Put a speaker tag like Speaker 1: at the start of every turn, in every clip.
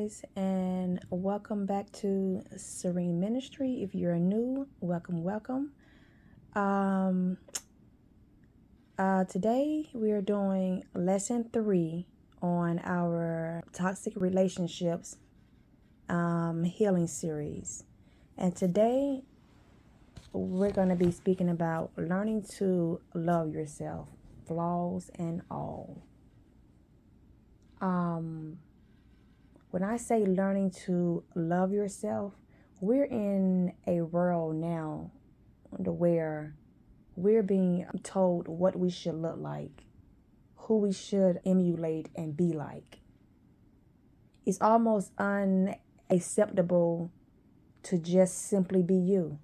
Speaker 1: guys, and welcome back to Sereneministry. If you're new, welcome. Today we are doing lesson 3 on our toxic relationships healing series, and today we're going to be speaking about learning to love yourself, flaws and all. When I say learning to love yourself, we're in a world now where we're being told what we should look like, who we should emulate and be like. It's almost unacceptable to just simply be you,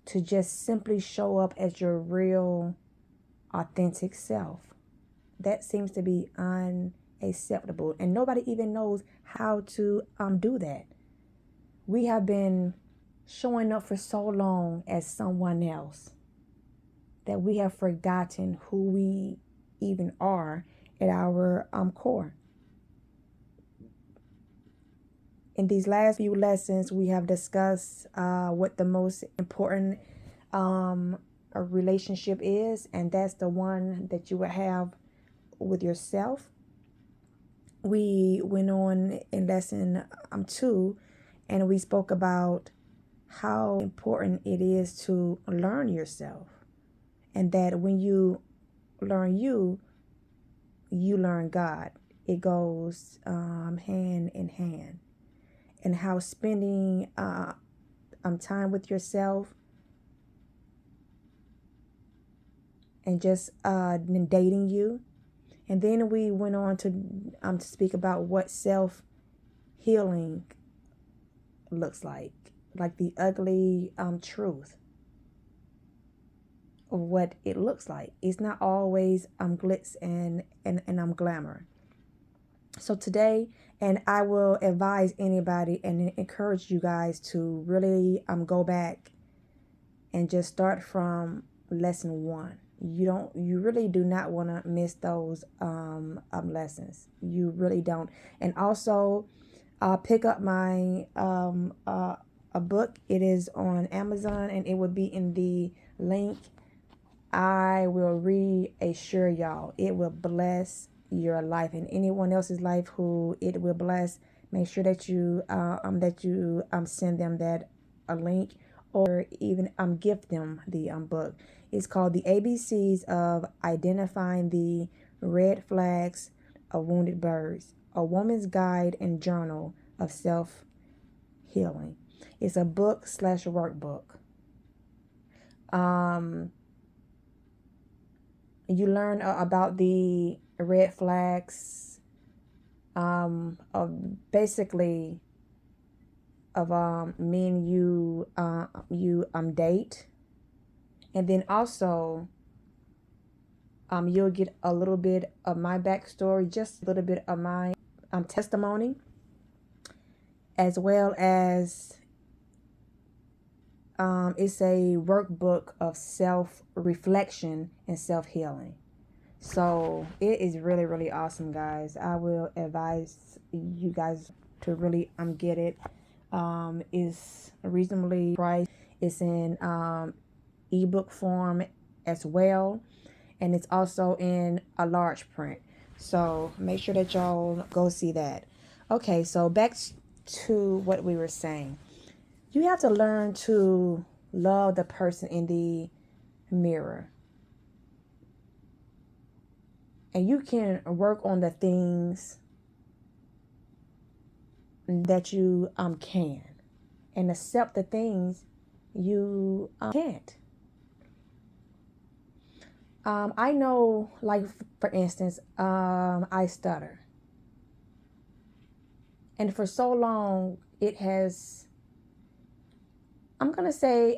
Speaker 1: to just simply show up as your real, authentic self. That seems to be unacceptable, and nobody even knows how to do that. We have been showing up for so long as someone else that we have forgotten who we even are at our core. In these last few lessons, we have discussed what the most important relationship is, and that's the one that you will have with yourself. We went on in lesson 2, and we spoke about how important it is to learn yourself, and that when you learn you learn God. It goes hand in hand. And how spending time with yourself and just dating you. And then we went on to speak about what self-healing looks like the ugly truth of what it looks like. It's not always glitz and glamour. So today, and I will advise anybody and encourage you guys to really go back and just start from lesson 1. You really do not want to miss those lessons. You really don't. And also pick up my a book. It is on Amazon, and it will be in the link. I will reassure y'all, it will bless your life and anyone else's life who it will bless. Make sure that you send them that a link, or even gift them the book. It's called The ABCs of Identifying the Red Flags of Wounded Birds, a woman's guide and journal of self-healing. It's a book / workbook. You learn about the red flags of basically of men you date, and then also you'll get a little bit of my backstory, just a little bit of my testimony, as well as it's a workbook of self-reflection and self-healing. So it is really, really awesome, guys. I will advise you guys to really get it. It's reasonably priced. It's in ebook form as well, and it's also in a large print. So make sure that y'all go see that. Okay, so back to what we were saying. You have to learn to love the person in the mirror. And you can work on the things that you can, and accept the things you can't. I know, like, for instance, I stutter. And for so long, it has, I'm going to say,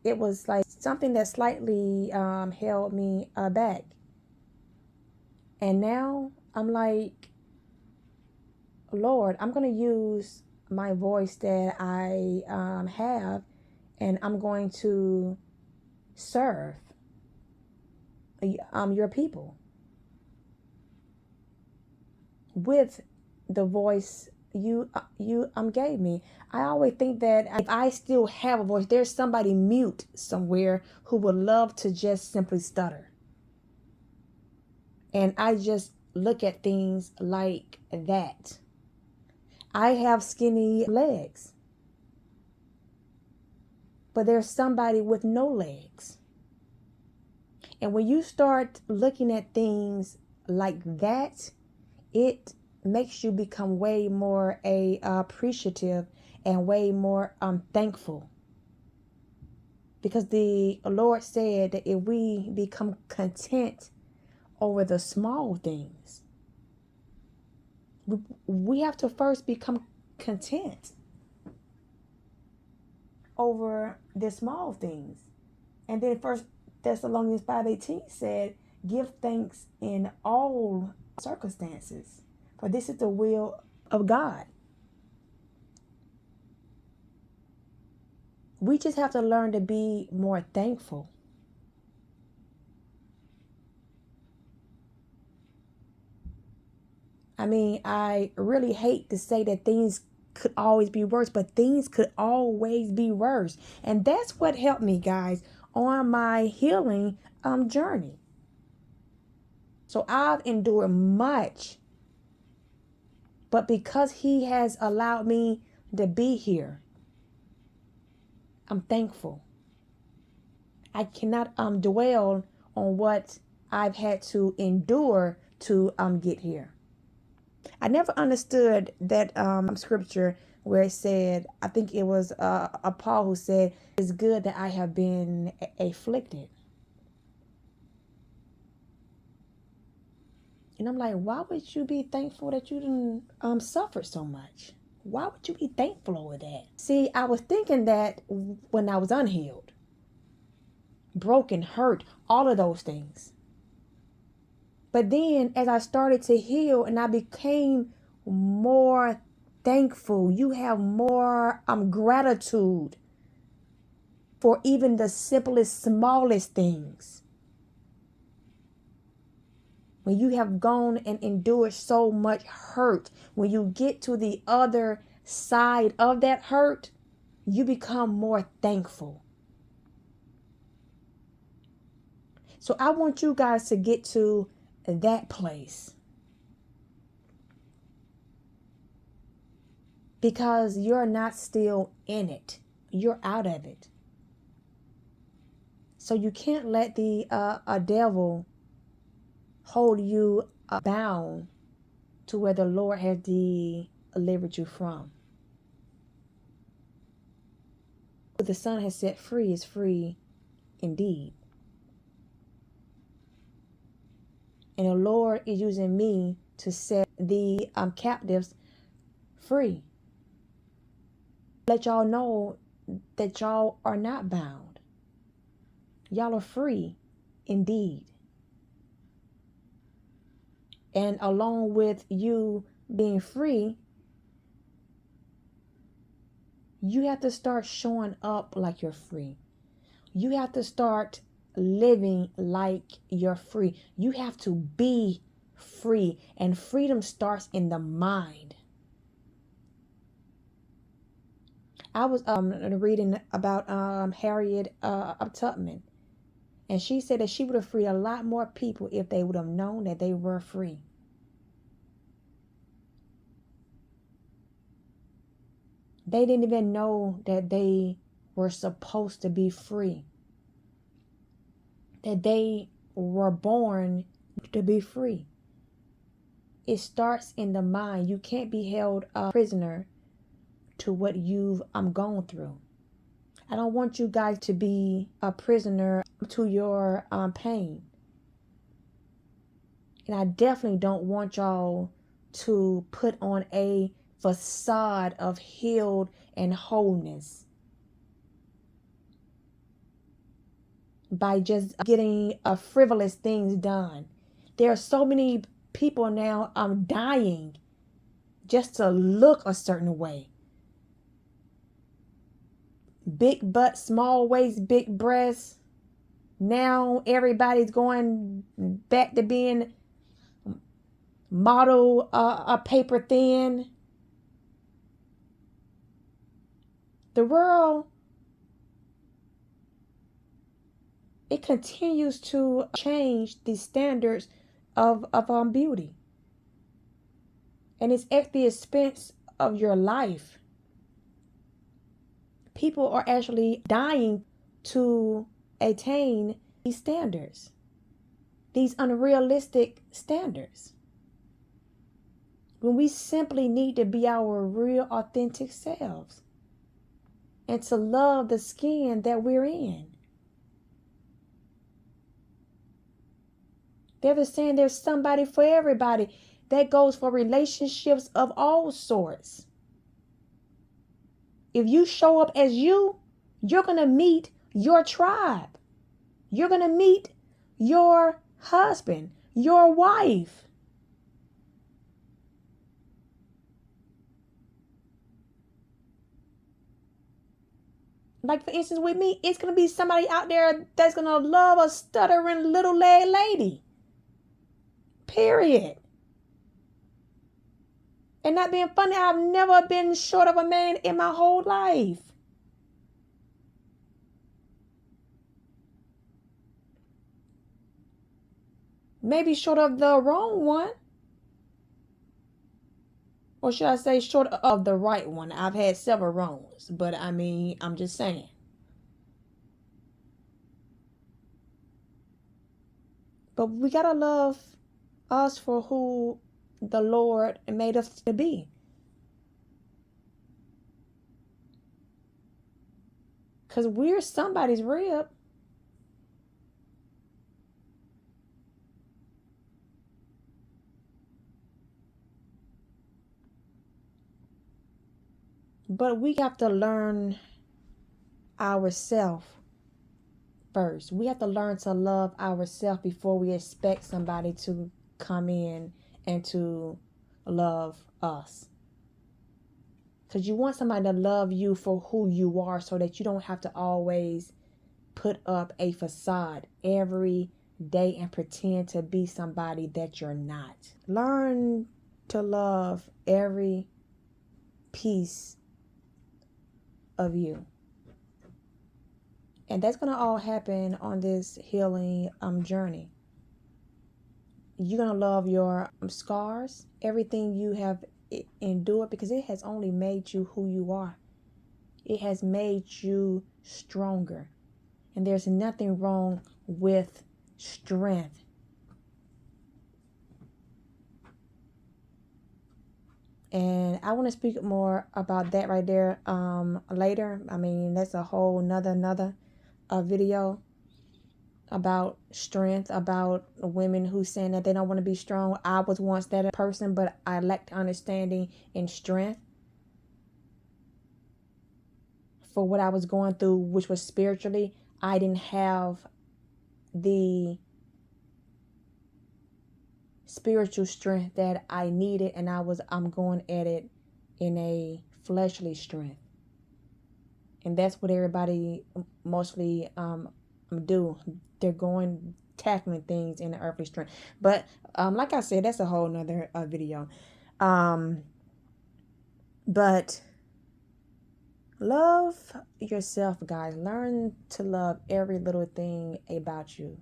Speaker 1: it was like something that slightly held me back. And now I'm like, Lord, I'm going to use my voice that I have, and I'm going to serve your people with the voice you gave me. I always think that if I still have a voice, there's somebody mute somewhere who would love to just simply stutter. And I just look at things like that. I have skinny legs, but there's somebody with no legs. And when you start looking at things like that, it makes you become way more appreciative and way more thankful. Because the Lord said that if we become content over the small things, we have to first become content over the small things. And then First Thessalonians 5:18 said, give thanks in all circumstances, for this is the will of God. We just have to learn to be more thankful. I mean, I really hate to say that things could always be worse, but things could always be worse. And that's what helped me, guys, on my healing journey. So I've endured much, but because He has allowed me to be here, I'm thankful. I cannot dwell on what I've had to endure to get here. I never understood that scripture where it said, I think it was a Paul who said, it's good that I have been afflicted. And I'm like, why would you be thankful that you didn't suffer so much? Why would you be thankful over that? See, I was thinking that when I was unhealed, broken, hurt, all of those things. But then as I started to heal and I became more thankful, you have more gratitude for even the simplest, smallest things. When you have gone and endured so much hurt, when you get to the other side of that hurt, you become more thankful. So I want you guys to get to that place, because you're not still in it. You're out of it. So you can't let the devil hold you bound to where the Lord has delivered you from. What the Son has set free is free indeed. And the Lord is using me to set the captives free. Let y'all know that y'all are not bound. Y'all are free indeed. And along with you being free, you have to start showing up like you're free. You have to start living like you're free. You have to be free. And freedom starts in the mind. I was reading about Harriet Tubman. And she said that she would have freed a lot more people if they would have known that they were free. They didn't even know that they were supposed to be free. That they were born to be free. It starts in the mind. You can't be held a prisoner to what you've gone through. I don't want you guys to be a prisoner to your pain. And I definitely don't want y'all to put on a facade of healed and wholeness by just getting frivolous things done. There are so many people now dying just to look a certain way. Big butt, small waist, big breasts. Now everybody's going back to being model a paper thin. The world, it continues to change the standards of beauty. And it's at the expense of your life. People are actually dying to attain these standards, these unrealistic standards, when we simply need to be our real authentic selves and to love the skin that we're in. They're saying there's somebody for everybody. That goes for relationships of all sorts. If you show up as you, you're going to meet your tribe. You're going to meet your husband, your wife. Like, for instance, with me, it's going to be somebody out there that's going to love a stuttering little leg lady. Period. And not being funny, I've never been short of a man in my whole life. Maybe short of the wrong one. Or should I say short of the right one? I've had several wrongs, but I mean, I'm just saying. But we gotta love us for who the Lord made us to be. Because we're somebody's rib. But we have to learn ourselves first. We have to learn to love ourselves before we expect somebody to come in and to love us. Because you want somebody to love you for who you are so that you don't have to always put up a facade every day and pretend to be somebody that you're not. Learn to love every piece of you. And that's going to all happen on this healing journey. You're going to love your scars, everything you have endured, because it has only made you who you are. It has made you stronger. And there's nothing wrong with strength. And I want to speak more about that right there later. I mean, that's a whole another video about strength, about women who saying that they don't want to be strong. I was once that person, but I lacked understanding and strength for what I was going through, which was spiritually. I didn't have the spiritual strength that I needed, and I'm going at it in a fleshly strength. And that's what everybody mostly do. They're tackling things in the earthly strength. But like I said, that's a whole nother video. But love yourself, guys. Learn to love every little thing about you.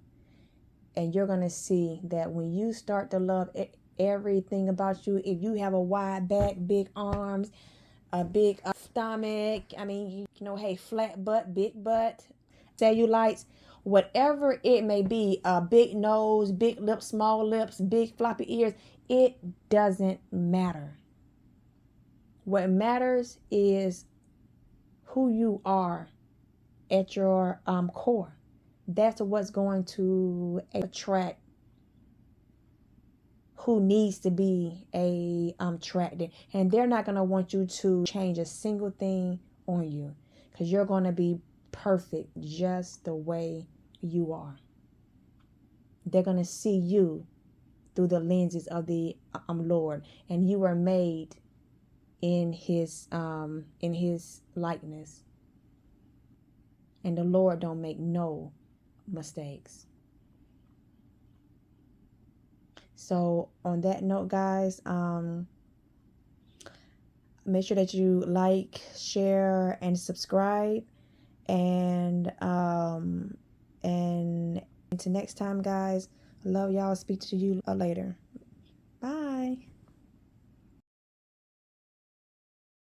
Speaker 1: And you're going to see that when you start to love everything about you, if you have a wide back, big arms, a big stomach, I mean, you know, hey, flat butt, big butt, cellulites, whatever it may be, a big nose, big lips, small lips, big floppy ears, it doesn't matter. What matters is who you are at your core. That's what's going to attract who needs to be attracted. And they're not going to want you to change a single thing on you, because you're going to be perfect just the way you are. They're going to see you through the lenses of the Lord, and you are made in his likeness. And the Lord don't make no mistakes. So on that note, guys, make sure that you like, share, and subscribe. And until next time, guys, love y'all. Speak to you later.